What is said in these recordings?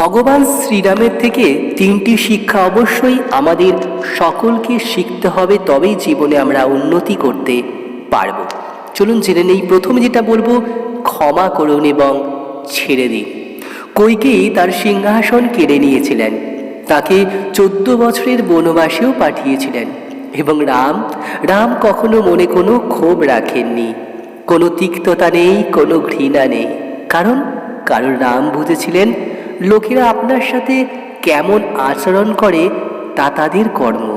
ভগবান শ্রীরামের থেকে তিনটি শিক্ষা অবশ্যই আমাদের সকলকে শিখতে হবে, তবেই জীবনে আমরা উন্নতি করতে পারব। চলুন জেনে নেই। প্রথমে যেটা বলবো, ক্ষমা করুন এবং ছেড়ে দিন। কইকেয়ী তার সিংহাসন কেড়ে নিয়েছিলেন, তাকে 14 বছরের বনবাসেও পাঠিয়েছিলেন, এবং রাম কখনো মনে কোনো ক্ষোভ রাখেননি, কোনো তিক্ততা নেই, কোনো ঘৃণা নেই। কারণ রাম বুঝেছিলেন লোকেরা আপনার সাথে কেমন আচরণ করে তা তাদের কর্ম।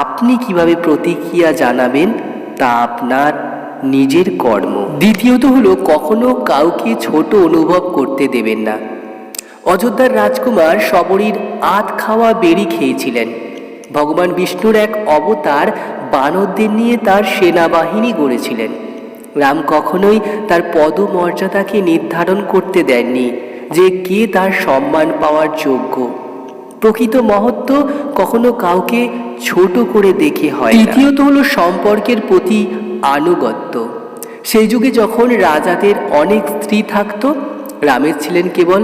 আপনি কিভাবে প্রতিক্রিয়া জানাবেন তা আপনার নিজের কর্ম। দ্বিতীয়ত হলো, কখনো কাউকে ছোট অনুভব করতে দেবেন না। অযোধ্যার রাজকুমার শবরীর আধ খাওয়া বেরি খেয়েছিলেন। ভগবান বিষ্ণুর এক অবতার বানরদের নিয়ে তার সেনাবাহিনী গড়েছিলেন। রাম কখনোই তার পদমর্যাদাকে নির্ধারণ করতে দেননি যে কে তার সম্মান পাওয়ার যোগ্য। প্রকৃত মহত্ব কখনো কাউকে ছোট করে দেখে হয় না। তৃতীয়ত হলো, সম্পর্কের প্রতি আনুগত্য। সেই যুগে যখন রাজাদের অনেক স্ত্রী থাকত, রামের ছিলেন কেবল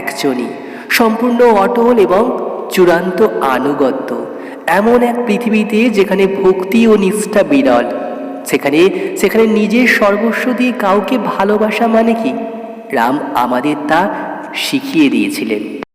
একজনই, সম্পূর্ণ অটল এবং চূড়ান্ত আনুগত্য। এমন এক পৃথিবীতে যেখানে ভক্তি ও নিষ্ঠা বিরল, সেখানে নিজের সর্বস্ব দিয়ে কাউকে ভালোবাসা মানে কি? রাম আমাদের তা শিখিয়ে দিয়েছিলেন।